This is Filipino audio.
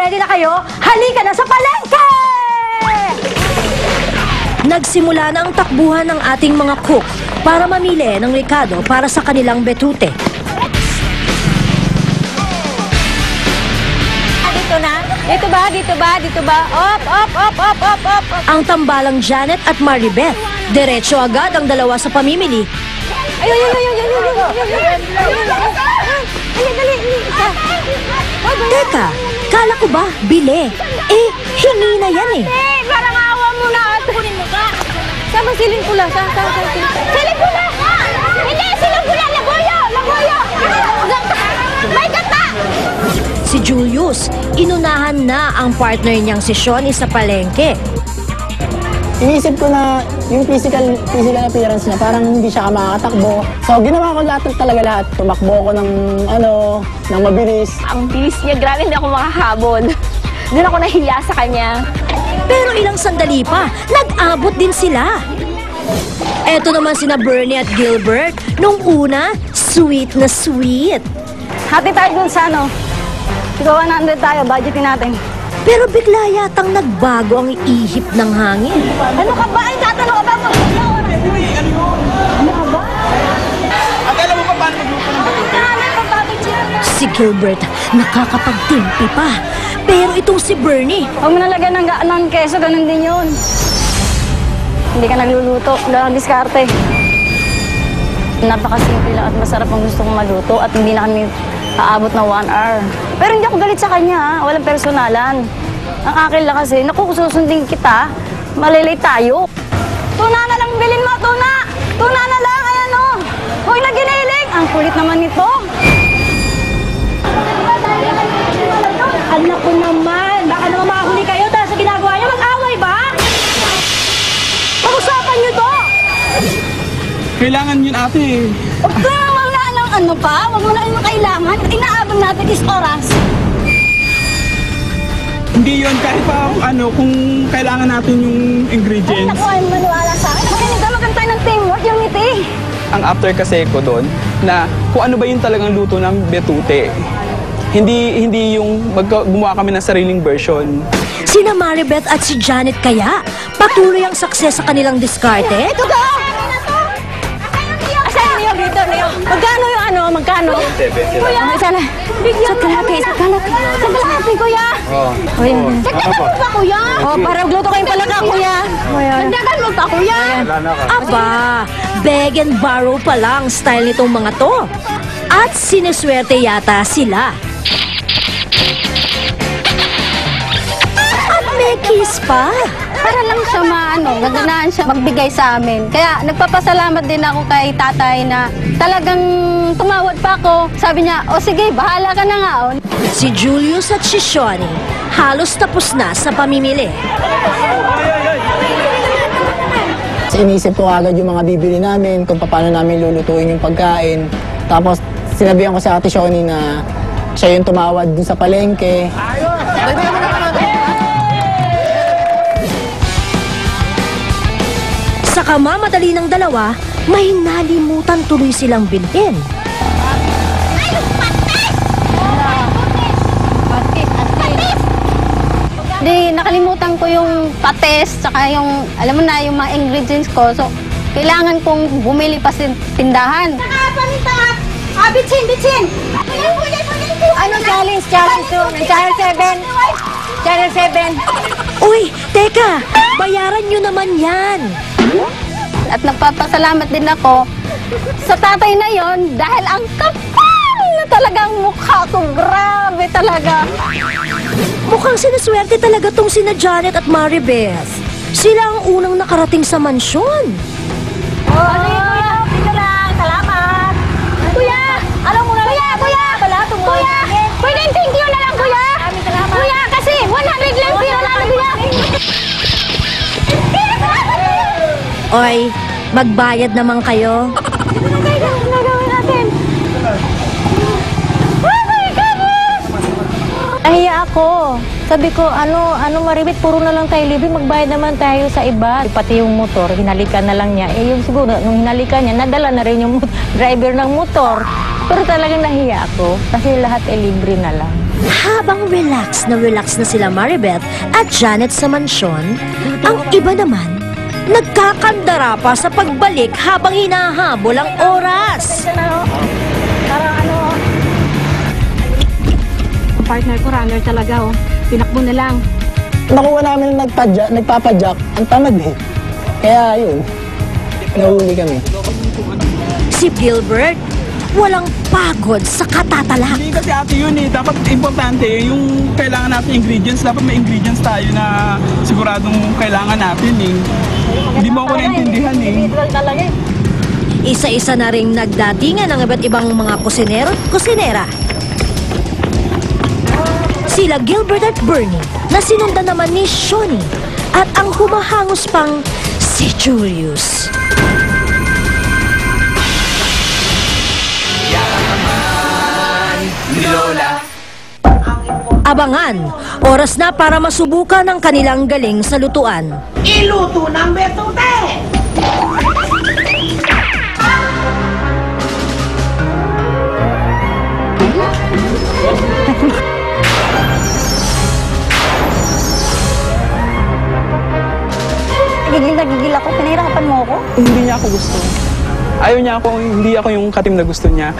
ready na kayo? Halika na sa palengke! Nagsimula na ang takbuhan ng ating mga cook para mamili ng rekado para sa kanilang betute. Dito na? Dito ba? Dito ba? Dito ba? Op, op, op, op, op, op, op. Ang tambalang Janet at Maribeth, diretso agad ang dalawa sa pamimili. Ay, ay, ay, ay, ay, ay, dali. Teka, kala ko ba bili? Eh, hingi na yan eh. Parang awa mo na at kunin mo ka. Sama silin pula. Silin pula! Hindi, silin pula! Labuyo! Labuyo! May gata! Si Julius, inunahan na ang partner niyang si Shoni sa palengke. Inisip ko na yung physical appearance niya, parang hindi siya makakatakbo. So, ginawa ko lahat. Tumakbo ko ng mabilis. Ang bilis niya, grabe, hindi ako makahabol. Doon ako nahiya sa kanya. Pero ilang sandali pa, nag-abot din sila. Eto naman sina Bernie at Gilbert. Nung una, sweet na sweet. Hati tayo dun sa Ikaw 100 tayo, budgetin natin. Pero bigla yatang nagbago ang ihip ng hangin. Ano ka ba? Ay, tatanong ka ba? Ano ka ba? At alam mo pa paano magluto ng betute? Si Gilbert, nakakapagtimpi pa. Pero itong si Bernie, Huwag mo nalagyan ng keso, ganun din yun. Hindi ka nagluluto, wala kang diskarte. Napakasimple lang at masarap ang gusto kong maluto at hindi na kami aabot na 1 hour. Pero hindi ako galit sa kanya, walang personalan. Ang akin lang kasi, naku, susundin kita, malilate tayo. Tuna na lang bilin mo, tuna! Tuna na lang, ayan o! Huwag na giniling! Ang kulit naman nito. anak ko naman, baka naman makahuli kayo dahil sa ginagawa niyo, mag-away ba? Pag-usapan niyo to! Kailangan yun ate eh. Huwag ka naman na ng ano pa, huwag mo na yung kailangan. Inaabang natin is oras. Hindi yun kahit pa kung kailangan natin yung ingredients. Naku, ay maniwala sa akin. Makinig ka magantay ng teamwork, unity. Ang after kasi ko doon na kung ano ba yung talagang luto ng betute. Hindi yung gumawa kami ng sariling version. Sina Maribeth at si Janet kaya, patuloy ang success sa kanilang diskarte? Ito ka! Asan niyo dito, Leo? Magkano yung magkano? 7 Kuya! Sana. Sa kalaki, kuya! Oo. Dagdagan mo pa, kuya! Oh, para magluto kayong palaka, kuya! Dagdagan mo pa, kuya! Aba, beg and borrow pa lang style nitong mga to. At sineswerte yata sila. At may kiss pa. Para lang siya naganahan siya magbigay sa amin. Kaya nagpapasalamat din ako kay tatay na talagang tumawad pa ako. Sabi niya, o sige, bahala ka na nga. Si Julius at si Shoni, halos tapos na sa pamimili. So, inisip ko agad yung mga bibili namin, kung paano namin lulutuin yung pagkain. Tapos, sinabihan ko sa Ate Shoni na siya yung tumawad dun sa palengke. Sa kamamadali ng dalawa, may nalimutan tuloy silang bilhin. Di, nakalimutan ko yung pates, saka yung, alam mo na, yung mga ingredients ko. So, kailangan kong bumili pa sa tindahan. Bitsin! Ano challenge? Channel 7. Channel 7. Uy, teka, bayaran nyo naman yan. At nagpapasalamat din ako sa tatay na yon dahil ang kapal na talagang mukha ko. Grabe talaga. Mukhang sinaswerte talaga tong sina Janet at Maribeth. Sila ang unang nakarating sa mansyon. Kuya, dito lang. Salamat. Kuya, alam mo na lang. Kuya, pwedeng thank you na lang, kuya. Kuya, kasi 100 lang pero namin, kuya. Oy, magbayad naman kayo. Nagawin natin. Nahiya ako. Sabi ko, Maribeth, puro na lang tayo libre, magbayad naman tayo sa iba. Pati yung motor, hinalikan na lang niya. Eh, yung siguro, nung hinalikan niya, nadala na rin yung driver ng motor. Pero talagang nahiya ako, kasi lahat libre na lang. Habang Habang relax na sila Maribeth at Janet sa mansyon, ang iba naman, nagkakandara pa sa pagbalik habang hinahabol ang oras. Ang partner ko, runner talaga, oh. Pinakbo na lang. Nakuha namin na nagpapadyak, ang tamad eh. Kaya yun, nahuli kami. Si Gilbert, walang pagod sa katatalak. Hindi kasi ate yun eh. Dapat importante yung kailangan natin ingredients. Dapat may ingredients tayo na siguradong kailangan natin eh. Hindi mo ako naintindihan eh. Individual talaga eh. Isa-isa na ring nagdatingan ng iba't ibang mga kusinero at kusinera. Sila Gilbert at Bernie na sinundan naman ni Shawnee at ang humahangos pang si Julius. Abangan, oras na para masubukan ang kanilang galing sa lutuan. Iluto ng betute! Nagigil ako. Pinahirapan mo ako. Hindi niya ako gusto. Ayaw niya ako, hindi ako yung katim na gusto niya.